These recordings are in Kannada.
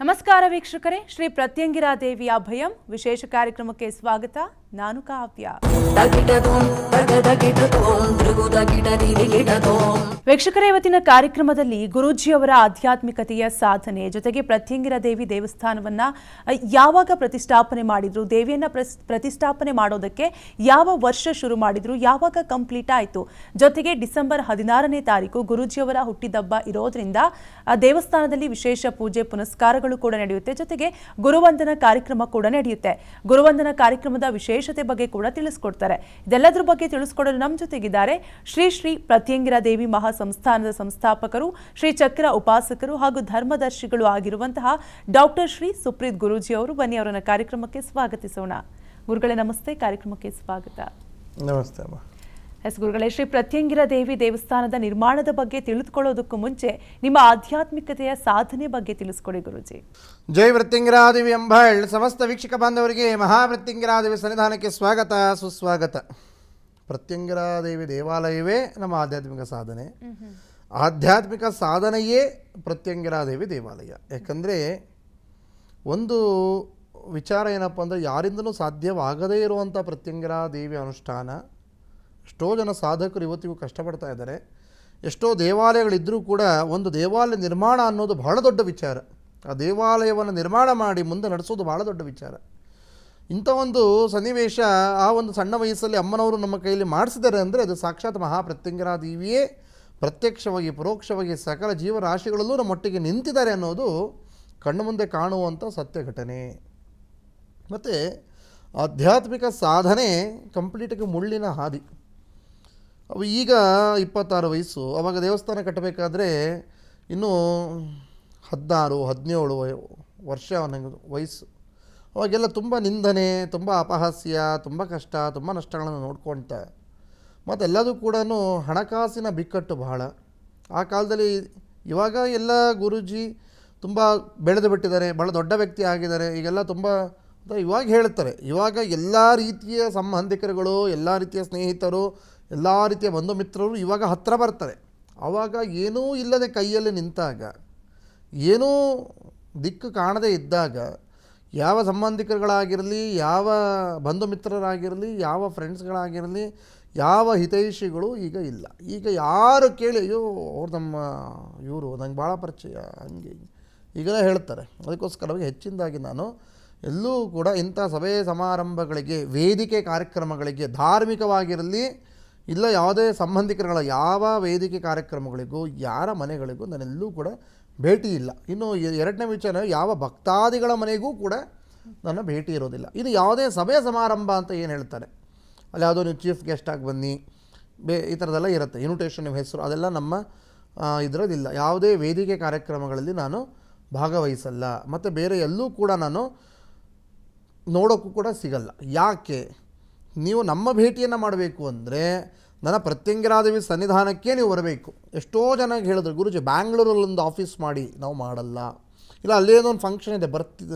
ನಮಸ್ಕಾರ ವೀಕ್ಷಕರೇ, ಶ್ರೀ ಪ್ರತ್ಯಂಗಿರಾ ದೇವಿಯ ಅಭಯಂ ವಿಶೇಷ ಕಾರ್ಯಕ್ರಮಕ್ಕೆ ಸ್ವಾಗತ. ನಾನು ಕಾವ್ಯ. ವೀಕ್ಷಕರೇ, ಇವತ್ತಿನ ಕಾರ್ಯಕ್ರಮದಲ್ಲಿ ಗುರೂಜಿಯವರ ಆಧ್ಯಾತ್ಮಿಕತೆಯ ಸಾಧನೆ ಜೊತೆಗೆ ಪ್ರತ್ಯಂಗಿರಾ ದೇವಿ ದೇವಸ್ಥಾನವನ್ನ ಯಾವಾಗ ಪ್ರತಿಷ್ಠಾಪನೆ ಮಾಡಿದ್ರು, ದೇವಿಯನ್ನ ಪ್ರತಿಷ್ಠಾಪನೆ ಮಾಡೋದಕ್ಕೆ ಯಾವ ವರ್ಷ ಶುರು ಮಾಡಿದ್ರು, ಯಾವಾಗ ಕಂಪ್ಲೀಟ್ ಆಯಿತು, ಜೊತೆಗೆ ಡಿಸೆಂಬರ್ 16ನೇ ತಾರೀಕು ಗುರೂಜಿಯವರ ಹುಟ್ಟಿದಬ್ಬ ಇರೋದ್ರಿಂದ ದೇವಸ್ಥಾನದಲ್ಲಿ ವಿಶೇಷ ಪೂಜೆ ಪುನಸ್ಕಾರಗಳು ಕೂಡ ನಡೆಯುತ್ತೆ. ಜೊತೆಗೆ ಗುರುವಂದನ ಕಾರ್ಯಕ್ರಮ ಕೂಡ ನಡೆಯುತ್ತೆ. ಗುರುವಂದನ ಕಾರ್ಯಕ್ರಮದ ವಿಶೇಷತೆ ಬಗ್ಗೆ ಕೂಡ ತಿಳಿಸ್ಕೊಡ್ತಾರೆ. ಇದೆಲ್ಲದರ ಬಗ್ಗೆ ತಿಳಿಸ್ಕೊಡಲು ನಮ್ಮ ಜೊತೆಗಿದ್ದಾರೆ ಶ್ರೀ ಪ್ರತ್ಯಂಗಿರಾ ದೇವಿ ಮಹಾ ಸಂಸ್ಥಾನದ ಸಂಸ್ಥಾಪಕರು, ಶ್ರೀ ಚಕ್ರ ಉಪಾಸಕರು ಹಾಗೂ ಧರ್ಮದರ್ಶಿಗಳು ಆಗಿರುವಂತಹ ಡಾಕ್ಟರ್ ಶ್ರೀ ಸುಪ್ರೀತ್ ಗುರೂಜಿ ಅವರು. ಬನ್ನಿ, ಅವರನ್ನ ಕಾರ್ಯಕ್ರಮಕ್ಕೆ ಸ್ವಾಗತಿಸೋಣ. ಗುರುಗಳೇ ನಮಸ್ತೆ, ಕಾರ್ಯಕ್ರಮಕ್ಕೆ ಸ್ವಾಗತ. ನಮಸ್ತೆ. ಎಸ್ ಗುರುಗಳೇ, ಶ್ರೀ ಪ್ರತ್ಯಂಗಿರಾ ದೇವಿ ದೇವಸ್ಥಾನದ ನಿರ್ಮಾಣದ ಬಗ್ಗೆ ತಿಳಿದುಕೊಳ್ಳೋದಕ್ಕೂ ಮುಂಚೆ ನಿಮ್ಮ ಆಧ್ಯಾತ್ಮಿಕತೆಯ ಸಾಧನೆ ಬಗ್ಗೆ ತಿಳಿಸ್ಕೊಡಿ ಗುರುಜಿ. ಜೈ ಪ್ರತ್ಯಂಗಿರಾ ದೇವಿ ಎಂಬಾಳ್. ಸಮಸ್ತ ವೀಕ್ಷಕ ಬಾಂಧವರಿಗೆ ಮಹಾಪ್ರತ್ಯಂಗಿರಾ ದೇವಿ ಸನ್ನಿಧಾನಕ್ಕೆ ಸ್ವಾಗತ, ಸುಸ್ವಾಗತ. ಪ್ರತ್ಯಂಗಿರಾ ದೇವಿ ದೇವಾಲಯವೇ ನಮ್ಮ ಆಧ್ಯಾತ್ಮಿಕ ಸಾಧನೆ. ಆಧ್ಯಾತ್ಮಿಕ ಸಾಧನೆಯೇ ಪ್ರತ್ಯಂಗಿರಾ ದೇವಿ ದೇವಾಲಯ. ಯಾಕಂದರೆ ಒಂದು ವಿಚಾರ ಏನಪ್ಪ ಅಂದರೆ, ಯಾರಿಂದಲೂ ಸಾಧ್ಯವಾಗದೇ ಇರುವಂಥ ಪ್ರತ್ಯಂಗಿರಾ ದೇವಿ ಅನುಷ್ಠಾನ. ಎಷ್ಟೋ ಜನ ಸಾಧಕರು ಇವತ್ತಿಗೂ ಕಷ್ಟಪಡ್ತಾ ಇದ್ದಾರೆ. ಎಷ್ಟೋ ದೇವಾಲಯಗಳಿದ್ದರೂ ಕೂಡ ಒಂದು ದೇವಾಲಯ ನಿರ್ಮಾಣ ಅನ್ನೋದು ಬಹಳ ದೊಡ್ಡ ವಿಚಾರ. ಆ ದೇವಾಲಯವನ್ನು ನಿರ್ಮಾಣ ಮಾಡಿ ಮುಂದೆ ನಡೆಸೋದು ಬಹಳ ದೊಡ್ಡ ವಿಚಾರ. ಇಂಥ ಒಂದು ಸನ್ನಿವೇಶ ಆ ಒಂದು ಸಣ್ಣ ವಯಸ್ಸಲ್ಲಿ ಅಮ್ಮನವರು ನಮ್ಮ ಕೈಯಲ್ಲಿ ಮಾಡಿಸಿದ್ದಾರೆ ಅಂದರೆ ಅದು ಸಾಕ್ಷಾತ್ ಮಹಾಪ್ರತ್ಯಂಗಿರಾ ದೇವಿಯೇ ಪ್ರತ್ಯಕ್ಷವಾಗಿ ಪರೋಕ್ಷವಾಗಿ ಸಕಲ ಜೀವರಾಶಿಗಳಲ್ಲೂ ನಮ್ಮೊಟ್ಟಿಗೆ ನಿಂತಿದ್ದಾರೆ ಅನ್ನೋದು ಕಣ್ಣು ಮುಂದೆ ಕಾಣುವಂಥ ಸತ್ಯ ಘಟನೆ. ಮತ್ತು ಆಧ್ಯಾತ್ಮಿಕ ಸಾಧನೆ ಕಂಪ್ಲೀಟಾಗಿ ಮುಳ್ಳಿನ ಹಾದಿ. ಅವು ಈಗ 26 ವಯಸ್ಸು, ಅವಾಗ ದೇವಸ್ಥಾನ ಕಟ್ಟಬೇಕಾದ್ರೆ ಇನ್ನೂ 16-17 ವರ್ಷ ವಯಸ್ಸು. ಅವಾಗೆಲ್ಲ ತುಂಬ ನಿಂದನೆ, ತುಂಬ ಅಪಹಾಸ್ಯ, ತುಂಬ ಕಷ್ಟ, ತುಂಬ ನಷ್ಟಗಳನ್ನು ನೋಡ್ಕೊಳ್ತಾ, ಮತ್ತು ಎಲ್ಲದೂ ಕೂಡ ಹಣಕಾಸಿನ ಬಿಕ್ಕಟ್ಟು ಬಹಳ. ಆ ಕಾಲದಲ್ಲಿ ಇವಾಗ ಎಲ್ಲ ಗುರೂಜಿ ತುಂಬ ಬೆಳೆದು ಬಿಟ್ಟಿದ್ದಾರೆ, ಭಾಳ ದೊಡ್ಡ ವ್ಯಕ್ತಿ ಆಗಿದ್ದಾರೆ. ಈಗೆಲ್ಲ ತುಂಬ ಇವಾಗ ಹೇಳ್ತಾರೆ, ಇವಾಗ ಎಲ್ಲ ರೀತಿಯ ಸಂಬಂಧಿಕರುಗಳು, ಎಲ್ಲ ರೀತಿಯ ಸ್ನೇಹಿತರು, ಎಲ್ಲ ರೀತಿಯ ಬಂಧು ಮಿತ್ರರು ಇವಾಗ ಹತ್ತಿರ ಬರ್ತಾರೆ. ಆವಾಗ ಏನೂ ಇಲ್ಲದೆ ಕೈಯಲ್ಲಿ ನಿಂತಾಗ, ಏನೂ ದಿಕ್ಕು ಕಾಣದೇ ಇದ್ದಾಗ, ಯಾವ ಸಂಬಂಧಿಕರುಗಳಾಗಿರಲಿ, ಯಾವ ಬಂಧು ಮಿತ್ರರಾಗಿರಲಿ, ಯಾವ ಫ್ರೆಂಡ್ಸ್ಗಳಾಗಿರಲಿ, ಯಾವ ಹಿತೈಷಿಗಳು ಈಗ ಇಲ್ಲ. ಈಗ ಯಾರು ಕೇಳಿ ಅಯ್ಯೋ ಅವ್ರು ನಮ್ಮ ಇವರು ನಂಗೆ ಭಾಳ ಪರಿಚಯ ಹಂಗೆ ಈಗೆಲ್ಲ ಹೇಳ್ತಾರೆ. ಅದಕ್ಕೋಸ್ಕರವಾಗಿ ಹೆಚ್ಚಿನದಾಗಿ ನಾನು ಎಲ್ಲೂ ಕೂಡ ಇಂಥ ಸಭೆ ಸಮಾರಂಭಗಳಿಗೆ, ವೇದಿಕೆ ಕಾರ್ಯಕ್ರಮಗಳಿಗೆ, ಧಾರ್ಮಿಕವಾಗಿರಲಿ ಇಲ್ಲ ಯಾವುದೇ ಸಂಬಂಧಿಕರುಗಳ ಯಾವ ವೇದಿಕೆ ಕಾರ್ಯಕ್ರಮಗಳಿಗೂ, ಯಾರ ಮನೆಗಳಿಗೂ ನಾನೆಲ್ಲೂ ಕೂಡ ಭೇಟಿ ಇಲ್ಲ. ಇನ್ನು ಎರಡನೇ ವಿಚಾರ, ಯಾವ ಭಕ್ತಾದಿಗಳ ಮನೆಗೂ ಕೂಡ ನನ್ನ ಭೇಟಿ ಇರೋದಿಲ್ಲ. ಇದು ಯಾವುದೇ ಸಭೆ ಸಮಾರಂಭ ಅಂತ ಏನು ಹೇಳ್ತಾರೆ, ಅಲ್ಲಿ ಯಾವುದೋ ನೀವು ಚೀಫ್ ಗೆಸ್ಟಾಗಿ ಬನ್ನಿ, ಈ ಥರದ್ದೆಲ್ಲ ಇರುತ್ತೆ, ಇನ್ವಿಟೇಷನ್ ನಿಮ್ಮ ಹೆಸರು, ಅದೆಲ್ಲ ನಮ್ಮ ಇದರದಿಲ್ಲ. ಯಾವುದೇ ವೇದಿಕೆ ಕಾರ್ಯಕ್ರಮಗಳಲ್ಲಿ ನಾನು ಭಾಗವಹಿಸಲ್ಲ. ಮತ್ತು ಬೇರೆ ಎಲ್ಲೂ ಕೂಡ ನಾನು ನೋಡೋಕ್ಕೂ ಕೂಡ ಸಿಗಲ್ಲ. ಯಾಕೆ? ನೀವು ನಮ್ಮ ಭೇಟಿಯನ್ನು ಮಾಡಬೇಕು ಅಂದರೆ ನನ್ನ ಪ್ರತ್ಯಂಗಿರಾ ದೇವಿ ಸನ್ನಿಧಾನಕ್ಕೆ ನೀವು ಬರಬೇಕು. ಎಷ್ಟೋ ಜನ ಹೇಳಿದ್ರು, ಗುರುಜಿ ಬ್ಯಾಂಗ್ಳೂರಲ್ಲೊಂದು ಆಫೀಸ್ ಮಾಡಿ. ನಾವು ಮಾಡಲ್ಲ. ಇಲ್ಲ ಅಲ್ಲೇನೋ ಒಂದು ಫಂಕ್ಷನ್ ಇದೆ,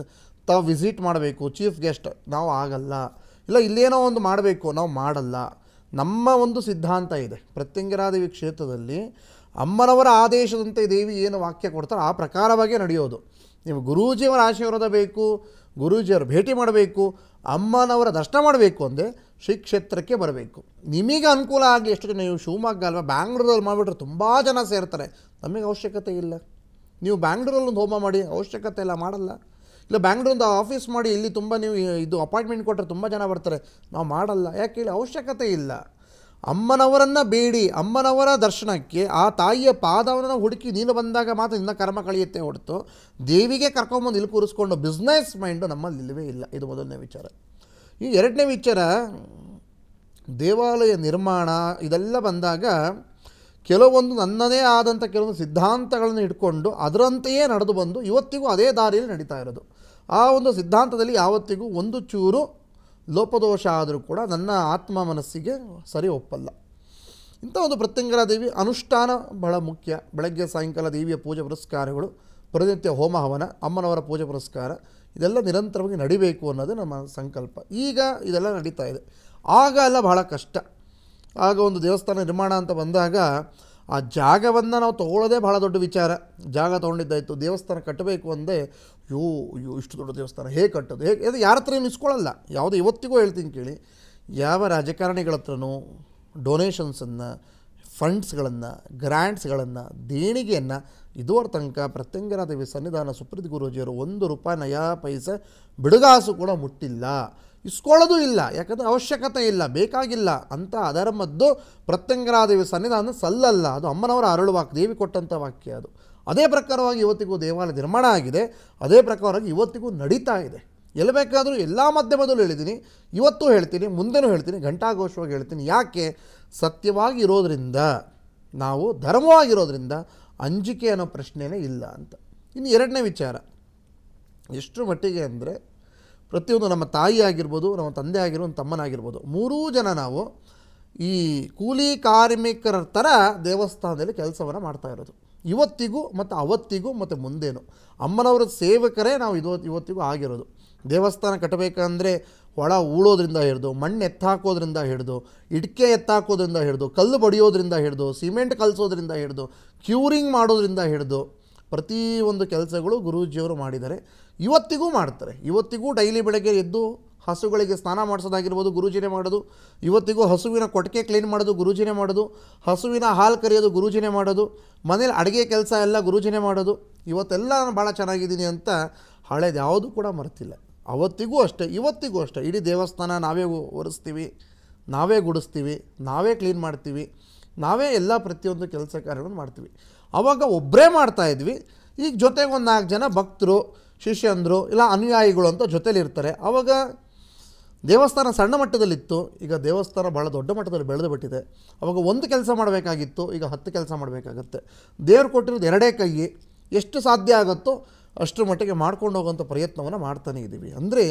ತಾವು ವಿಸಿಟ್ ಮಾಡಬೇಕು, ಚೀಫ್ ಗೆಸ್ಟ್, ನಾವು ಆಗಲ್ಲ. ಇಲ್ಲ ಇಲ್ಲೇನೋ ಒಂದು ಮಾಡಬೇಕು, ನಾವು ಮಾಡಲ್ಲ. ನಮ್ಮ ಒಂದು ಸಿದ್ಧಾಂತ ಇದೆ, ಪ್ರತ್ಯಂಗಿರಾ ದೇವಿ ಕ್ಷೇತ್ರದಲ್ಲಿ ಅಮ್ಮನವರ ಆದೇಶದಂತೆ ದೇವಿ ಏನು ವಾಕ್ಯ ಕೊಡ್ತಾರೆ ಆ ಪ್ರಕಾರವಾಗೇ ನಡೆಯೋದು. ನೀವು ಗುರೂಜಿಯವರ ಆಶೀರ್ವಾದ ಬೇಕು, ಗುರೂಜಿಯವರು ಭೇಟಿ ಮಾಡಬೇಕು, ಅಮ್ಮನವರ ದರ್ಶನ ಮಾಡಬೇಕು ಅಂದರೆ ಶ್ರೀ ಕ್ಷೇತ್ರಕ್ಕೆ ಬರಬೇಕು. ನಿಮಗೆ ಅನುಕೂಲ ಆಗಲಿ. ಎಷ್ಟು ಜನ ನೀವು ಶಿವಮೊಗ್ಗ ಅಲ್ವಾ, ಬ್ಯಾಂಗ್ಳೂರಲ್ಲಿ ಮಾಡಿಬಿಟ್ರೆ ತುಂಬ ಜನ ಸೇರ್ತಾರೆ. ನಮಗೆ ಅವಶ್ಯಕತೆ ಇಲ್ಲ. ನೀವು ಬ್ಯಾಂಗ್ಳೂರಲ್ಲೊಂದು ಹೋಮ ಮಾಡಿ, ಅವಶ್ಯಕತೆ ಇಲ್ಲ, ಮಾಡಲ್ಲ. ಇಲ್ಲ ಬ್ಯಾಂಗ್ಳೂರಿಂದ ಆಫೀಸ್ ಮಾಡಿ, ಇಲ್ಲಿ ತುಂಬ ನೀವು ಇದು ಅಪಾಯಿಂಟ್ಮೆಂಟ್ ಕೊಟ್ಟರೆ ತುಂಬ ಜನ ಬರ್ತಾರೆ, ನಾವು ಮಾಡಲ್ಲ. ಯಾಕೆ ಹೇಳಿ? ಅವಶ್ಯಕತೆ ಇಲ್ಲ. ಅಮ್ಮನವರನ್ನು ಬೇಡಿ, ಅಮ್ಮನವರ ದರ್ಶನಕ್ಕೆ ಆ ತಾಯಿಯ ಪಾದವನ್ನು ಹುಡುಕಿ ನೀನು ಬಂದಾಗ ಮಾತ್ರ ನಿನ್ನ ಕರ್ಮ ಕಳೆಯುತ್ತೆ ಹೊರತು ದೇವಿಗೆ ಕರ್ಕೊಂಬಂದು ಇಲ್ಲಿ ಕೂರಿಸ್ಕೊಂಡು ಬಿಸ್ನೆಸ್ ಮೈಂಡು ನಮ್ಮಲ್ಲಿ ಇಲ್ಲವೇ ಇಲ್ಲ. ಇದು ಮೊದಲನೇ ವಿಚಾರ. ಈ ಎರಡನೇ ವಿಚಾರ, ದೇವಾಲಯ ನಿರ್ಮಾಣ ಇದೆಲ್ಲ ಬಂದಾಗ ಕೆಲವೊಂದು ನನ್ನದೇ ಆದಂಥ ಕೆಲವೊಂದು ಸಿದ್ಧಾಂತಗಳನ್ನು ಇಟ್ಕೊಂಡು ಅದರಂತೆಯೇ ನಡೆದು ಬಂದು ಇವತ್ತಿಗೂ ಅದೇ ದಾರಿಯಲ್ಲಿ ನಡೀತಾ ಇರೋದು. ಆ ಒಂದು ಸಿದ್ಧಾಂತದಲ್ಲಿ ಯಾವತ್ತಿಗೂ ಒಂದು ಚೂರು ಲೋಪದೋಷ ಆದರೂ ಕೂಡ ನನ್ನ ಆತ್ಮ ಮನಸ್ಸಿಗೆ ಸರಿ ಒಪ್ಪಲ್ಲ. ಇಂಥ ಒಂದು ಪ್ರತ್ಯಂಗಿರಾ ದೇವಿ ಅನುಷ್ಠಾನ ಬಹಳ ಮುಖ್ಯ. ಬೆಳಗ್ಗೆ ಸಾಯಂಕಾಲ ದೇವಿಯ ಪೂಜೆ ಪುರಸ್ಕಾರಗಳು, ಪ್ರತಿನಿತ್ಯ ಹೋಮ ಹವನ, ಅಮ್ಮನವರ ಪೂಜೆ ಪುರಸ್ಕಾರ ಇದೆಲ್ಲ ನಿರಂತರವಾಗಿ ನಡಿಬೇಕು ಅನ್ನೋದು ನಮ್ಮ ಸಂಕಲ್ಪ. ಈಗ ಇದೆಲ್ಲ ನಡೀತಾ ಇದೆ. ಆಗ ಎಲ್ಲ ಬಹಳ ಕಷ್ಟ. ಆಗ ಒಂದು ದೇವಸ್ಥಾನ ನಿರ್ಮಾಣ ಅಂತ ಬಂದಾಗ ಆ ಜಾಗವನ್ನು ನಾವು ತೊಗೊಳ್ಳೋದೇ ಭಾಳ ದೊಡ್ಡ ವಿಚಾರ. ಜಾಗ ತೊಗೊಂಡಿದ್ದಾಯಿತು, ದೇವಸ್ಥಾನ ಕಟ್ಟಬೇಕು ಅಂದೇ ಇಷ್ಟು ದೊಡ್ಡ ದೇವಸ್ಥಾನ ಹೇಗೆ ಕಟ್ಟೋದು, ಹೇಗೆ ಅದು ಯಾರ ಹತ್ರ ಇಸ್ಕೊಳ್ಳಲ್ಲ. ಯಾವುದೋ ಇವತ್ತಿಗೂ ಹೇಳ್ತೀನಿ ಕೇಳಿ, ಯಾವ ರಾಜಕಾರಣಿಗಳ ಹತ್ರನೂ ಡೊನೇಷನ್ಸನ್ನು, ಫಂಡ್ಸ್ಗಳನ್ನು, ಗ್ರ್ಯಾಂಟ್ಸ್ಗಳನ್ನು, ದೇಣಿಗೆಯನ್ನು ಇದುವರ ತನಕ ಪ್ರತ್ಯಂಗರಾ ದೇವಿ ಸನ್ನಿಧಾನ ಸುಪ್ರೀತ್ ಗುರೂಜಿಯವರು 1 ರೂಪಾಯಿ ನಯಾ ಪೈಸೆ ಬಿಡುಗಾಸು ಕೂಡ ಮುಟ್ಟಿಲ್ಲ, ಇಸ್ಕೊಳ್ಳೋದು ಇಲ್ಲ. ಯಾಕಂದರೆ ಅವಶ್ಯಕತೆ ಇಲ್ಲ, ಬೇಕಾಗಿಲ್ಲ ಅಂತ ಅಧರ್ಮದ್ದು ಪ್ರತ್ಯಂಗರಾ ದೇವಿ ಸನ್ನಿಧಾನ ಸಲ್ಲಲ್ಲ. ಅದು ಅಮ್ಮನವರ ಅರಳು ವಾಕ್ಯ, ದೇವಿ ಕೊಟ್ಟಂಥ ವಾಕ್ಯ ಅದು. ಅದೇ ಪ್ರಕಾರವಾಗಿ ಇವತ್ತಿಗೂ ದೇವಾಲಯ ನಿರ್ಮಾಣ ಆಗಿದೆ, ಅದೇ ಪ್ರಕಾರವಾಗಿ ಇವತ್ತಿಗೂ ನಡೀತಾ ಇದೆ. ಎಲ್ಲಿ ಬೇಕಾದರೂ ಎಲ್ಲ ಮಾಧ್ಯಮದಲ್ಲೂ ಹೇಳಿದ್ದೀನಿ, ಇವತ್ತು ಹೇಳ್ತೀನಿ, ಮುಂದೆನೂ ಹೇಳ್ತೀನಿ, ಘಂಟಾಘೋಷವಾಗಿ ಹೇಳ್ತೀನಿ. ಯಾಕೆ? ಸತ್ಯವಾಗಿ ಇರೋದರಿಂದ, ನಾವು ಧರ್ಮವಾಗಿರೋದ್ರಿಂದ ಅಂಜಿಕೆ ಅನ್ನೋ ಪ್ರಶ್ನೆಯೇ ಇಲ್ಲ ಅಂತ. ಇನ್ನು ಎರಡನೇ ವಿಚಾರ, ಎಷ್ಟು ಮಟ್ಟಿಗೆ ಅಂದರೆ ಪ್ರತಿಯೊಂದು ನಮ್ಮ ತಾಯಿ ಆಗಿರ್ಬೋದು, ನಮ್ಮ ತಂದೆ ಆಗಿರ್ಬೋದು, ತಮ್ಮನಾಗಿರ್ಬೋದು, 3 ಜನ ನಾವು ಈ ಕೂಲಿ ಕಾರ್ಮಿಕರ ಥರ ದೇವಸ್ಥಾನದಲ್ಲಿ ಕೆಲಸವನ್ನು ಮಾಡ್ತಾ ಇರೋದು ಇವತ್ತಿಗೂ, ಮತ್ತು ಅವತ್ತಿಗೂ, ಮತ್ತು ಮುಂದೇನು ಅಮ್ಮನವರ ಸೇವಕರೇ ನಾವು ಇವತ್ತಿಗೂ ಆಗಿರೋದು. ದೇವಸ್ಥಾನ ಕಟ್ಟಬೇಕಂದ್ರೆ ಒಳ ಉಳೋದ್ರಿಂದ ಹಿಡಿದು, ಮಣ್ಣು ಎತ್ತಾಕೋದ್ರಿಂದ ಹಿಡಿದು, ಇಟ್ಕೆ ಎತ್ತಾಕೋದ್ರಿಂದ ಹಿಡಿದು, ಕಲ್ಲು ಬಡಿಯೋದ್ರಿಂದ ಹಿಡಿದು, ಸಿಮೆಂಟ್ ಕಲಿಸೋದ್ರಿಂದ ಹಿಡಿದು, ಕ್ಯೂರಿಂಗ್ ಮಾಡೋದ್ರಿಂದ ಹಿಡಿದು ಪ್ರತಿಯೊಂದು ಕೆಲಸಗಳು ಗುರೂಜಿಯವರು ಮಾಡಿದ್ದಾರೆ, ಇವತ್ತಿಗೂ ಮಾಡ್ತಾರೆ. ಇವತ್ತಿಗೂ ಡೈಲಿ ಬೆಳಗ್ಗೆ ಎದ್ದು ಹಸುಗಳಿಗೆ ಸ್ನಾನ ಮಾಡಿಸೋದಾಗಿರ್ಬೋದು ಗುರೂಜಿನೇ ಮಾಡೋದು, ಇವತ್ತಿಗೂ ಹಸುವಿನ ಕೊಟ್ಟಿಗೆ ಕ್ಲೀನ್ ಮಾಡೋದು ಗುರೂಜಿನೇ ಮಾಡೋದು, ಹಸುವಿನ ಹಾಲು ಕರೆಯೋದು ಗುರೂಜಿನೇ ಮಾಡೋದು, ಮನೇಲಿ ಅಡುಗೆ ಕೆಲಸ ಎಲ್ಲ ಗುರೂಜಿನೇ ಮಾಡೋದು. ಇವತ್ತೆಲ್ಲ ನಾನು ಭಾಳ ಚೆನ್ನಾಗಿದ್ದೀನಿ ಅಂತ ಹಳೇದು ಯಾವುದೂ ಕೂಡ ಮರೆತಿಲ್ಲ. ಅವತ್ತಿಗೂ ಅಷ್ಟೇ, ಇವತ್ತಿಗೂ ಅಷ್ಟೇ. ಇಡೀ ದೇವಸ್ಥಾನ ನಾವೇ ಒರೆಸ್ತೀವಿ, ನಾವೇ ಗುಡಿಸ್ತೀವಿ, ನಾವೇ ಕ್ಲೀನ್ ಮಾಡ್ತೀವಿ, ನಾವೇ ಎಲ್ಲ ಪ್ರತಿಯೊಂದು ಕೆಲಸ ಕಾರ್ಯಗಳನ್ನು ಮಾಡ್ತೀವಿ. ಆವಾಗ ಒಬ್ಬರೇ ಮಾಡ್ತಾಯಿದ್ವಿ, ಈಗ ಜೊತೆಗೆ ಒಂದು 4 ಜನ ಭಕ್ತರು, ಶಿಷ್ಯಂದರು, ಇಲ್ಲ ಅನುಯಾಯಿಗಳು ಅಂತ ಜೊತೆಲಿರ್ತಾರೆ. ಆವಾಗ ದೇವಸ್ಥಾನ ಸಣ್ಣ ಮಟ್ಟದಲ್ಲಿತ್ತು, ಈಗ ದೇವಸ್ಥಾನ ಭಾಳ ದೊಡ್ಡ ಮಟ್ಟದಲ್ಲಿ ಬೆಳೆದು ಬಿಟ್ಟಿದೆ. ಆವಾಗ ಒಂದು ಕೆಲಸ ಮಾಡಬೇಕಾಗಿತ್ತು, ಈಗ 10 ಕೆಲಸ ಮಾಡಬೇಕಾಗತ್ತೆ. ದೇವ್ರು ಕೊಟ್ಟಿರೋದು 2 ಕೈ, ಎಷ್ಟು ಸಾಧ್ಯ ಆಗುತ್ತೋ ಅಷ್ಟರ ಮಟ್ಟಿಗೆ ಮಾಡ್ಕೊಂಡು ಹೋಗೋಂಥ ಪ್ರಯತ್ನವನ್ನು ಮಾಡ್ತಾನೇ ಇದ್ದೀವಿ. ಅಂದರೆ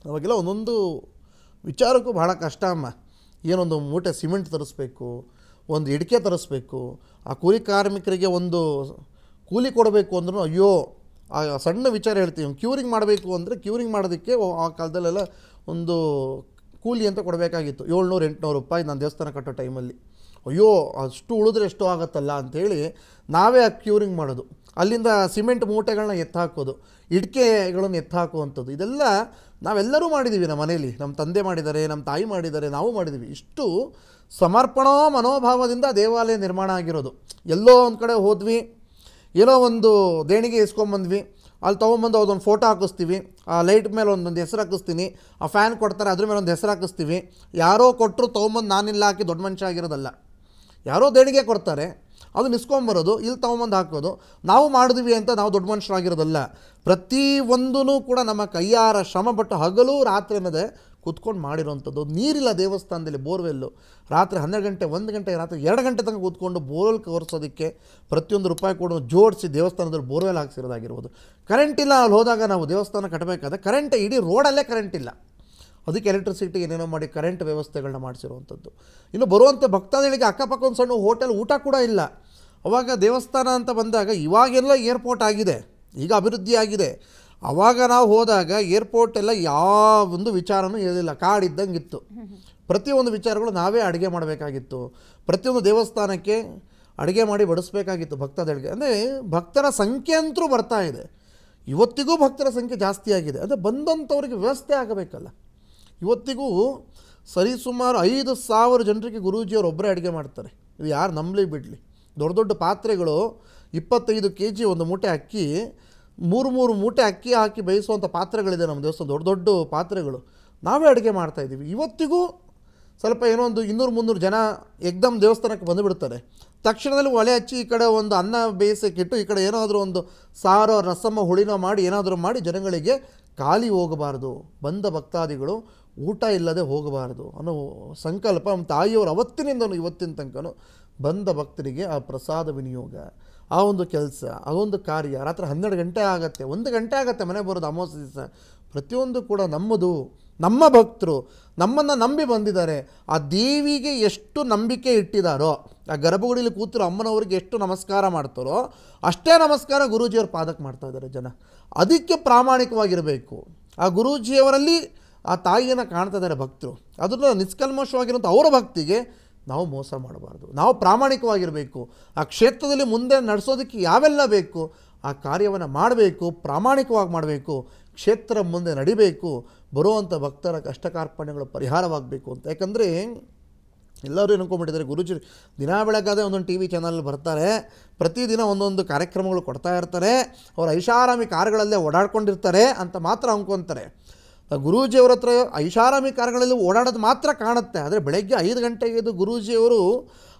ಅವಾಗೆಲ್ಲ ಒಂದೊಂದು ವಿಚಾರಕ್ಕೂ ಭಾಳ ಕಷ್ಟ ಅಮ್ಮ. ಏನೊಂದು ಮೂಟೆ ಸಿಮೆಂಟ್ ತರಿಸ್ಬೇಕು, ಒಂದು ಇಡಿಕೆ ತರಿಸ್ಬೇಕು, ಆ ಕೂಲಿ ಕಾರ್ಮಿಕರಿಗೆ ಒಂದು ಕೂಲಿ ಕೊಡಬೇಕು ಅಂದ್ರೂ ಅಯ್ಯೋ ಆ ಸಣ್ಣ ವಿಚಾರ ಹೇಳ್ತೀವಿ. ಕ್ಯೂರಿಂಗ್ ಮಾಡಬೇಕು ಅಂದರೆ ಕ್ಯೂರಿಂಗ್ ಮಾಡೋದಕ್ಕೆ ಆ ಕಾಲದಲ್ಲೆಲ್ಲ ಒಂದು ಕೂಲಿ ಅಂತ ಕೊಡಬೇಕಾಗಿತ್ತು, 700-800 ರೂಪಾಯಿ ನಾನು ದೇವಸ್ಥಾನ ಕಟ್ಟೋ ಟೈಮಲ್ಲಿ. ಅಯ್ಯೋ ಅಷ್ಟು ಉಳಿದ್ರೆ ಎಷ್ಟು ಆಗುತ್ತಲ್ಲ ಅಂಥೇಳಿ ನಾವೇ ಆ ಕ್ಯೂರಿಂಗ್ ಮಾಡೋದು, ಅಲ್ಲಿಂದ ಸಿಮೆಂಟ್ ಮೂಟೆಗಳನ್ನ ಎತ್ತಾಕೋದು, ಇಟ್ಕೆಗಳನ್ನು ಎತ್ತಾಕುವಂಥದ್ದು, ಇದೆಲ್ಲ ನಾವೆಲ್ಲರೂ ಮಾಡಿದ್ದೀವಿ. ನಮ್ಮ ಮನೇಲಿ ನಮ್ಮ ತಂದೆ ಮಾಡಿದ್ದಾರೆ, ನಮ್ಮ ತಾಯಿ ಮಾಡಿದ್ದಾರೆ, ನಾವು ಮಾಡಿದ್ದೀವಿ. ಇಷ್ಟು ಸಮರ್ಪಣಾ ಮನೋಭಾವದಿಂದ ದೇವಾಲಯ ನಿರ್ಮಾಣ ಆಗಿರೋದು. ಎಲ್ಲೋ ಒಂದು ಕಡೆ ಹೋದ್ವಿ, ಏನೋ ಒಂದು ದೇಣಿಗೆ ಇಸ್ಕೊಂಬಂದ್ವಿ, ಅಲ್ಲಿ ತೊಗೊಂಬಂದು ಅದೊಂದು ಫೋಟೋ ಹಾಕಿಸ್ತೀವಿ, ಆ ಲೈಟ್ ಮೇಲೆ ಒಂದೊಂದು ಹೆಸರು ಹಾಕಿಸ್ತೀನಿ, ಆ ಫ್ಯಾನ್ ಕೊಡ್ತಾರೆ ಅದ್ರ ಮೇಲೆ ಒಂದು ಹೆಸರು ಹಾಕಿಸ್ತೀವಿ. ಯಾರೋ ಕೊಟ್ಟರು ತೊಗೊಂಬಂದು ನಾನಿಲ್ಲ ಹಾಕಿ ದೊಡ್ಡ ಮನುಷ್ಯ ಆಗಿರೋದಲ್ಲ, ಯಾರೋ ದೇಣಿಗೆ ಕೊಡ್ತಾರೆ ಅದನ್ನ ಇಸ್ಕೊಂಬರೋದು, ಇಲ್ಲಿ ತೊಗೊಂಬಂದು ಹಾಕೋದು, ನಾವು ಮಾಡಿದ್ವಿ ಅಂತ ನಾವು ದೊಡ್ಡ ಮನುಷ್ಯರಾಗಿರೋದಲ್ಲ. ಪ್ರತಿಯೊಂದೂ ಕೂಡ ನಮ್ಮ ಕೈಯಾರ ಶ್ರಮಪಟ್ಟು ಹಗಲು ರಾತ್ರಿ ಅನ್ನೋದೇ ಕೂತ್ಕೊಂಡು ಮಾಡಿರೋವಂಥದ್ದು. ನೀರಿಲ್ಲ ದೇವಸ್ಥಾನದಲ್ಲಿ, ಬೋರ್ವೆಲ್ಲು, ರಾತ್ರಿ 12 ಗಂಟೆ 1 ಗಂಟೆ ರಾತ್ರಿ 2 ಗಂಟೆ ತನಕ ಕೂತ್ಕೊಂಡು ಬೋರ್ವೆಲ್ ಒರೆಸೋದಕ್ಕೆ ಪ್ರತಿಯೊಂದು ರೂಪಾಯಿ ಕೂಡ ಜೋಡಿಸಿ ದೇವಸ್ಥಾನದಲ್ಲಿ ಬೋರ್ವೆಲ್ ಹಾಕ್ಸಿರೋದಾಗಿರ್ಬೋದು. ಕರೆಂಟ್ ಇಲ್ಲ, ಅಲ್ಲಿ ಹೋದಾಗ ನಾವು ದೇವಸ್ಥಾನ ಕಟ್ಟಬೇಕಾದ್ರೆ ಕರೆಂಟ್, ಇಡೀ ರೋಡಲ್ಲೇ ಕರೆಂಟ್ ಇಲ್ಲ, ಅದಕ್ಕೆ ಎಲೆಕ್ಟ್ರಿಸಿಟಿ ಏನೇನೋ ಮಾಡಿ ಕರೆಂಟ್ ವ್ಯವಸ್ಥೆಗಳನ್ನ ಮಾಡಿಸಿರುವಂಥದ್ದು. ಇನ್ನು ಬರುವಂಥ ಭಕ್ತಾದಿಗಳಿಗೆ ಅಕ್ಕಪಕ್ಕ ಒಂದು ಸಣ್ಣ ಹೋಟೆಲ್, ಊಟ ಕೂಡ ಇಲ್ಲ. ಅವಾಗ ದೇವಸ್ಥಾನ ಅಂತ ಬಂದಾಗ ಇವಾಗೆಲ್ಲ ಏರ್ಪೋರ್ಟ್ ಆಗಿದೆ, ಈಗ ಅಭಿವೃದ್ಧಿ ಆಗಿದೆ. ಆವಾಗ ನಾವು ಹೋದಾಗ ಏರ್ಪೋರ್ಟ್ ಎಲ್ಲ ಯಾವೊಂದು ವಿಚಾರನೂ ಇರಲಿಲ್ಲ, ಕಾಡಿದ್ದಂಗೆ ಇತ್ತು. ಪ್ರತಿಯೊಂದು ವಿಚಾರಗಳು ನಾವೇ ಅಡುಗೆ ಮಾಡಬೇಕಾಗಿತ್ತು, ಪ್ರತಿಯೊಂದು ದೇವಸ್ಥಾನಕ್ಕೆ ಅಡುಗೆ ಮಾಡಿ ಬಡಿಸ್ಬೇಕಾಗಿತ್ತು ಭಕ್ತಾದಿಗಳಿಗೆ. ಅಂದರೆ ಭಕ್ತರ ಸಂಖ್ಯೆ ಅಂತೂ ಬರ್ತಾ ಇದೆ, ಇವತ್ತಿಗೂ ಭಕ್ತರ ಸಂಖ್ಯೆ ಜಾಸ್ತಿ ಆಗಿದೆ. ಅಂದರೆ ಬಂದಂಥವ್ರಿಗೆ ವ್ಯವಸ್ಥೆ ಆಗಬೇಕಲ್ಲ. ಇವತ್ತಿಗೂ ಸರಿಸುಮಾರು 5,000 ಜನರಿಗೆ ಗುರೂಜಿಯವರು ಒಬ್ಬರೇ ಅಡುಗೆ ಮಾಡ್ತಾರೆ. ಇದು ಯಾರು ನಂಬಲಿ ಬಿಡಲಿ. ದೊಡ್ಡ ದೊಡ್ಡ ಪಾತ್ರೆಗಳು, 25 kg ಒಂದು ಮೂಟೆ ಅಕ್ಕಿ, 3 ಮೂಟೆ ಅಕ್ಕಿ ಹಾಕಿ ಬೇಯಿಸುವಂಥ ಪಾತ್ರೆಗಳಿದೆ ನಮ್ಮ ದೇವಸ್ಥಾನ, ದೊಡ್ಡ ದೊಡ್ಡ ಪಾತ್ರೆಗಳು. ನಾವೇ ಅಡುಗೆ ಮಾಡ್ತಾಯಿದ್ದೀವಿ. ಇವತ್ತಿಗೂ ಸ್ವಲ್ಪ ಏನೋ ಒಂದು 200-300 ಜನ ಏಕ್ದಮ್ ದೇವಸ್ಥಾನಕ್ಕೆ ಬಂದುಬಿಡ್ತಾರೆ. ತಕ್ಷಣದಲ್ಲಿ ಒಲೆ ಹಚ್ಚಿ ಈ ಕಡೆ ಒಂದು ಅನ್ನ ಬೇಯಿಸೋಕ್ಕಿಟ್ಟು ಈ ಕಡೆ ಏನಾದರೂ ಒಂದು ಸಾರೋ ರಸಮ್ಮ ಹುಳಿನೋ ಮಾಡಿ ಏನಾದರೂ ಮಾಡಿ ಜನಗಳಿಗೆ ಖಾಲಿ ಹೋಗಬಾರ್ದು, ಬಂದ ಭಕ್ತಾದಿಗಳು ಊಟ ಇಲ್ಲದೆ ಹೋಗಬಾರ್ದು ಅನ್ನೋ ಸಂಕಲ್ಪ ನಮ್ಮ ತಾಯಿಯವರು ಅವತ್ತಿನಿಂದಲೂ ಇವತ್ತಿನ ತನಕನೂ ಬಂದ ಭಕ್ತರಿಗೆ ಆ ಪ್ರಸಾದ ವಿನಿಯೋಗ, ಆ ಒಂದು ಕೆಲಸ, ಆ ಒಂದು ಕಾರ್ಯ. ರಾತ್ರಿ 12 ಗಂಟೆ ಆಗುತ್ತೆ, 1 ಗಂಟೆ ಆಗುತ್ತೆ ಮನೆ ಬರೋದು ಅಮಾವಾಸ್ಯೆ ದಿವಸ. ಪ್ರತಿಯೊಂದು ಕೂಡ ನಮ್ಮದು, ನಮ್ಮ ಭಕ್ತರು ನಮ್ಮನ್ನು ನಂಬಿ ಬಂದಿದ್ದಾರೆ. ಆ ದೇವಿಗೆ ಎಷ್ಟು ನಂಬಿಕೆ ಇಟ್ಟಿದ್ದಾರೋ, ಆ ಗರ್ಭಗುಡಿಲಿ ಕೂತಿರೋ ಅಮ್ಮನವ್ರಿಗೆ ಎಷ್ಟು ನಮಸ್ಕಾರ ಮಾಡ್ತಾರೋ ಅಷ್ಟೇ ನಮಸ್ಕಾರ ಗುರೂಜಿಯವ್ರ ಪಾದಕ್ಕೆ ಮಾಡ್ತಾ ಇದ್ದಾರೆ ಜನ. ಅದಕ್ಕೆ ಪ್ರಾಮಾಣಿಕವಾಗಿರಬೇಕು. ಆ ಗುರೂಜಿಯವರಲ್ಲಿ ಆ ತಾಯಿಯನ್ನು ಕಾಣ್ತಾ ಇದ್ದಾರೆ ಭಕ್ತರು. ಅದನ್ನು ನಿಷ್ಕಲ್ಮಶವಾಗಿರೋಂಥ ಅವರ ಭಕ್ತಿಗೆ ನಾವು ಮೋಸ ಮಾಡಬಾರ್ದು, ನಾವು ಪ್ರಾಮಾಣಿಕವಾಗಿರಬೇಕು. ಆ ಕ್ಷೇತ್ರದಲ್ಲಿ ಮುಂದೆ ನಡೆಸೋದಕ್ಕೆ ಯಾವೆಲ್ಲ ಬೇಕು ಆ ಕಾರ್ಯವನ್ನು ಮಾಡಬೇಕು, ಪ್ರಾಮಾಣಿಕವಾಗಿ ಮಾಡಬೇಕು, ಕ್ಷೇತ್ರ ಮುಂದೆ ನಡಿಬೇಕು, ಬರುವಂಥ ಭಕ್ತರ ಕಷ್ಟ ಕಾರ್ಪಣ್ಯಗಳು ಪರಿಹಾರವಾಗಬೇಕು ಅಂತ. ಯಾಕಂದರೆ ಎಲ್ಲರೂ ಅನ್ಕೊಂಡ್ಬಿಟ್ಟಿದ್ದಾರೆ ಗುರೂಜಿ ದಿನ ಬೆಳಗಾದೆ ಒಂದೊಂದು ಟಿ ವಿ ಚಾನಲ್ ಬರ್ತಾರೆ, ಪ್ರತಿದಿನ ಒಂದೊಂದು ಕಾರ್ಯಕ್ರಮಗಳು ಕೊಡ್ತಾ ಇರ್ತಾರೆ, ಅವರು ಐಷಾರಾಮಿ ಕಾರುಗಳಲ್ಲೇ ಓಡಾಡ್ಕೊಂಡಿರ್ತಾರೆ ಅಂತ ಮಾತ್ರ ಅಂದ್ಕೊತಾರೆ. ಗುರೂಜಿಯವ್ರ ಹತ್ರ ಐಷಾರಾಮಿ ಕಾರುಗಳಲ್ಲಿ ಓಡಾಡೋದು ಮಾತ್ರ ಕಾಣುತ್ತೆ. ಆದರೆ ಬೆಳಗ್ಗೆ 5 ಗಂಟೆಗೆ ಎದ್ದು ಗುರೂಜಿಯವರು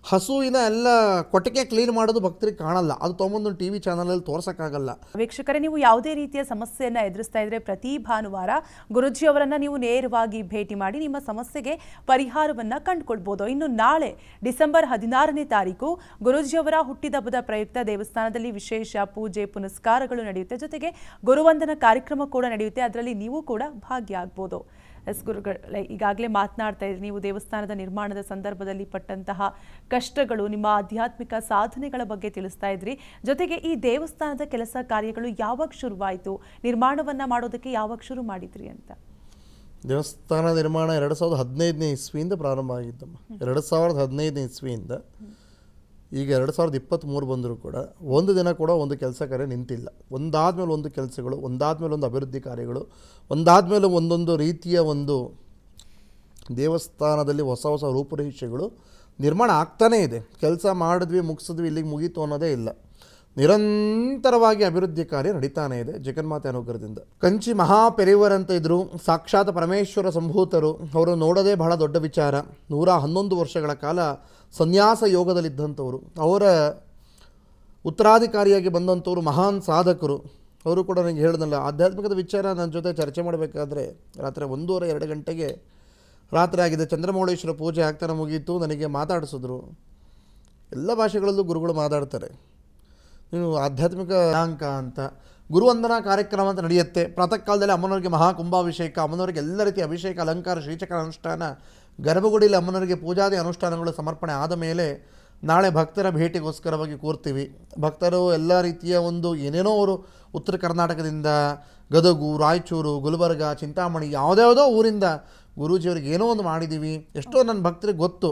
ಹಸುವಿನ ಎಲ್ಲ ಕೊಟ್ಟಿಗೆ ಕ್ಲೀನ್ ಮಾಡೋದು ಭಕ್ತರಿಗೆ ಕಾಣಲ್ಲ. ಅದು ತೊಗೊಂಬಂದು ಟಿ ವಿ ಚಾನಲಲ್ಲಿ ತೋರ್ಸೋಕ್ಕಾಗಲ್ಲ. ವೀಕ್ಷಕರೇ, ನೀವು ಯಾವುದೇ ರೀತಿಯ ಸಮಸ್ಯೆಯನ್ನು ಎದುರಿಸ್ತಾ ಇದ್ರೆ ಪ್ರತಿ ಭಾನುವಾರ ಗುರೂಜಿಯವರನ್ನು ನೀವು ನೇರವಾಗಿ ಭೇಟಿ ಮಾಡಿ ನಿಮ್ಮ ಸಮಸ್ಯೆಗೆ ಪರಿಹಾರವನ್ನು ಕಂಡುಕೊಳ್ಬೋದು. ಇನ್ನು ನಾಳೆ ಡಿಸೆಂಬರ್ 16ನೇ ತಾರೀಕು ಗುರೂಜಿಯವರ ಹುಟ್ಟಿದಬ್ಬದ ಪ್ರಯುಕ್ತ ದೇವಸ್ಥಾನದಲ್ಲಿ ವಿಶೇಷ ಪೂಜೆ ಪುನಸ್ಕಾರಗಳು ನಡೆಯುತ್ತೆ. ಜೊತೆಗೆ ಗುರುವಂದನ ಕಾರ್ಯಕ್ರಮ ಕೂಡ ನಡೆಯುತ್ತೆ. ಅದರಲ್ಲಿ ನೀವು ಕೂಡ ಭಾಗಿಯಾಗಬಹುದು. ಗುರುಗಳ ಈಗಾಗಲೇ ಮಾತನಾಡ್ತಾ ಇದ್ರಿ, ನೀವು ದೇವಸ್ಥಾನದ ನಿರ್ಮಾಣದ ಸಂದರ್ಭದಲ್ಲಿ ಪಟ್ಟಂತಹ ಕಷ್ಟಗಳು, ನಿಮ್ಮ ಆಧ್ಯಾತ್ಮಿಕ ಸಾಧನೆಗಳ ಬಗ್ಗೆ ತಿಳಿಸ್ತಾ ಇದ್ರಿ. ಜೊತೆಗೆ ಈ ದೇವಸ್ಥಾನದ ಕೆಲಸ ಕಾರ್ಯಗಳು ಯಾವಾಗ ಶುರುವಾಯಿತು, ನಿರ್ಮಾಣವನ್ನು ಮಾಡೋದಕ್ಕೆ ಯಾವಾಗ ಶುರು ಮಾಡಿದ್ರಿ ಅಂತ? ದೇವಸ್ಥಾನ ನಿರ್ಮಾಣ 2015ನೇ ಇಸ್ವಿಯಿಂದ ಪ್ರಾರಂಭ ಆಗಿದ್ದಮ್ಮ. 2015ನೇ ಇಸ್ವಿಯಿಂದ ಈಗ 2023 ಬಂದರೂ ಕೂಡ ಒಂದು ದಿನ ಕೂಡ ಒಂದು ಕೆಲಸ ಕಾರ್ಯ ನಿಂತಿಲ್ಲ. ಒಂದಾದ್ಮೇಲೆ ಒಂದು ಕೆಲಸಗಳು, ಒಂದಾದ್ಮೇಲೆ ಒಂದು ಅಭಿವೃದ್ಧಿ ಕಾರ್ಯಗಳು, ಒಂದಾದ್ಮೇಲೆ ಒಂದೊಂದು ರೀತಿಯ ಒಂದು ದೇವಸ್ಥಾನದಲ್ಲಿ ಹೊಸ ಹೊಸ ರೂಪುರೇಷೆಗಳು ನಿರ್ಮಾಣ ಆಗ್ತಾನೇ ಇದೆ. ಕೆಲಸ ಮಾಡಿದ್ವಿ ಮುಗಿಸಿದ್ವಿ ಇಲ್ಲಿಗೆ ಮುಗೀತು ಅನ್ನೋದೇ ಇಲ್ಲ. ನಿರಂತರವಾಗಿ ಅಭಿವೃದ್ಧಿ ಕಾರ್ಯ ನಡೀತಾನೇ ಇದೆ ಜಗನ್ಮಾತೆ ಅನುಗ್ರಹದಿಂದ. ಕಂಚಿ ಮಹಾಪೆರಿವರ್ ಅಂತ ಇದ್ದರು, ಸಾಕ್ಷಾತ್ ಪರಮೇಶ್ವರ ಸಂಭೂತರು. ಅವರು ನೋಡೋದೇ ಬಹಳ ದೊಡ್ಡ ವಿಚಾರ. 111 ವರ್ಷಗಳ ಕಾಲ ಸನ್ಯಾಸ ಯೋಗದಲ್ಲಿದ್ದಂಥವರು, ಅವರ ಉತ್ತರಾಧಿಕಾರಿಯಾಗಿ ಬಂದಂಥವರು ಮಹಾನ್ ಸಾಧಕರು. ಅವರು ಕೂಡ ನನಗೆ ಹೇಳಿದ್ನಲ್ಲ, ಆಧ್ಯಾತ್ಮಿಕದ ವಿಚಾರ ನನ್ನ ಜೊತೆ ಚರ್ಚೆ ಮಾಡಬೇಕಾದ್ರೆ ರಾತ್ರಿ 1:30-2 ಗಂಟೆಗೆ ರಾತ್ರಿ ಆಗಿದೆ. ಚಂದ್ರಮೌಳೇಶ್ವರ ಪೂಜೆ ಆಗ್ತಾನೆ ಮುಗೀತು. ನನಗೆ ಮಾತಾಡಿಸಿದ್ರು. ಎಲ್ಲ ಭಾಷೆಗಳಲ್ಲೂ ಗುರುಗಳು ಮಾತಾಡ್ತಾರೆ. ನೀವು ಆಧ್ಯಾತ್ಮಿಕ ಅಂಕ ಅಂತ ಗುರುವಂದನಾ ಕಾರ್ಯಕ್ರಮ ಅಂತ ನಡೆಯುತ್ತೆ. ಪ್ರಾತಃ ಕಾಲದಲ್ಲಿ ಅಮ್ಮನವರಿಗೆ ಮಹಾಕುಂಭಾಭಿಷೇಕ, ಅಮ್ಮನವರಿಗೆ ಎಲ್ಲ ರೀತಿಯ ಅಭಿಷೇಕ, ಅಲಂಕಾರ, ಶ್ರೀಚಕ್ರ ಅನುಷ್ಠಾನ, ಗರ್ಭಗುಡಿಯಲ್ಲಿ ಅಮ್ಮನವರಿಗೆ ಪೂಜಾದಿ ಅನುಷ್ಠಾನಗಳು ಸಮರ್ಪಣೆ ಆದ ಮೇಲೆ ನಾಳೆ ಭಕ್ತರ ಭೇಟಿಗೋಸ್ಕರವಾಗಿ ಕೂರ್ತೀವಿ. ಭಕ್ತರು ಎಲ್ಲ ರೀತಿಯ ಒಂದು ಏನೇನೋ ಅವರು ಉತ್ತರ ಕರ್ನಾಟಕದಿಂದ, ಗದಗು, ರಾಯಚೂರು, ಗುಲ್ಬರ್ಗ, ಚಿಂತಾಮಣಿ, ಯಾವುದ್ಯಾವುದೋ ಊರಿಂದ ಗುರೂಜಿಯವ್ರಿಗೆ ಏನೋ ಒಂದು ಮಾಡಿದ್ದೀವಿ. ಎಷ್ಟೋ ನನ್ನ ಭಕ್ತರಿಗೆ ಗೊತ್ತು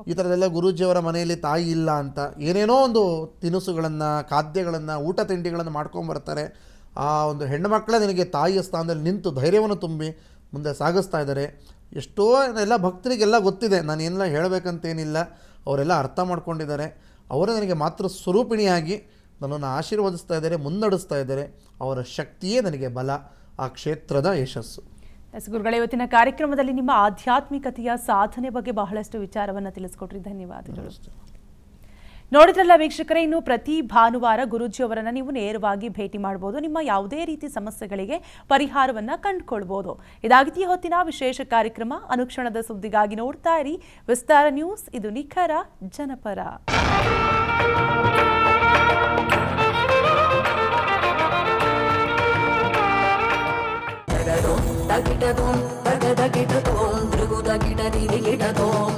ಈ ಥರದೆಲ್ಲ ಗುರೂಜಿಯವರ ಮನೆಯಲ್ಲಿ ತಾಯಿ ಇಲ್ಲ ಅಂತ. ಏನೇನೋ ಒಂದು ತಿನಿಸುಗಳನ್ನು, ಖಾದ್ಯಗಳನ್ನು, ಊಟ ತಿಂಡಿಗಳನ್ನು ಮಾಡ್ಕೊಂಬರ್ತಾರೆ. ಆ ಒಂದು ಹೆಣ್ಣು ಮಕ್ಕಳೇ ನಿನಗೆ ತಾಯಿಯ ಸ್ಥಾನದಲ್ಲಿ ನಿಂತು ಧೈರ್ಯವನ್ನು ತುಂಬಿ ಮುಂದೆ ಸಾಗಿಸ್ತಾ ಇದ್ದಾರೆ. ಎಷ್ಟೋ ಎಲ್ಲ ಭಕ್ತರಿಗೆಲ್ಲ ಗೊತ್ತಿದೆ, ನಾನು ಏನೆಲ್ಲ ಹೇಳಬೇಕಂತೇನಿಲ್ಲ, ಅವರೆಲ್ಲ ಅರ್ಥ ಮಾಡ್ಕೊಂಡಿದ್ದಾರೆ. ಅವರೇ ನನಗೆ ಮಾತ್ರ ಸ್ವರೂಪಿಣಿಯಾಗಿ ನನ್ನನ್ನು ಆಶೀರ್ವದಿಸ್ತಾ ಇದ್ದಾರೆ, ಮುನ್ನಡೆಸ್ತಾ ಇದ್ದಾರೆ. ಅವರ ಶಕ್ತಿಯೇ ನನಗೆ ಬಲ, ಆ ಕ್ಷೇತ್ರದ ಯಶಸ್ಸು. ಗುರುಗಳೇ, ಇವತ್ತಿನ ಕಾರ್ಯಕ್ರಮದಲ್ಲಿ ನಿಮ್ಮ ಆಧ್ಯಾತ್ಮಿಕತೆಯ ಸಾಧನೆ ಬಗ್ಗೆ ಬಹಳಷ್ಟು ವಿಚಾರವನ್ನು ತಿಳಿಸ್ಕೊಟ್ರಿ. ಧನ್ಯವಾದಗಳು. ನೋಡಿದ್ರಲ್ಲ ವೀಕ್ಷಕರೇ, ಇನ್ನು ಪ್ರತಿ ಭಾನುವಾರ ಗುರೂಜಿಯವರನ್ನು ನೀವು ನೇರವಾಗಿ ಭೇಟಿ ಮಾಡಬಹುದು. ನಿಮ್ಮ ಯಾವುದೇ ರೀತಿ ಸಮಸ್ಯೆಗಳಿಗೆ ಪರಿಹಾರವನ್ನು ಕಂಡುಕೊಳ್ಬಹುದು. ಇದಾಗಿತ್ತು ಹೊತ್ತಿನ ವಿಶೇಷ ಕಾರ್ಯಕ್ರಮ. ಅನುಕ್ಷಣದ ಸುದ್ದಿಗಾಗಿ ನೋಡ್ತಾ ಇರಿ ವಿಸ್ತಾರ ನ್ಯೂಸ್. ಇದು ನಿಖರ ಜನಪರ. ತಗಿಟದೋಂ ತಗದ ಗಿಟದೋಂ ಧ್ರುಗುದ ಗಿಟದಿ ಗಿಟದೋಂ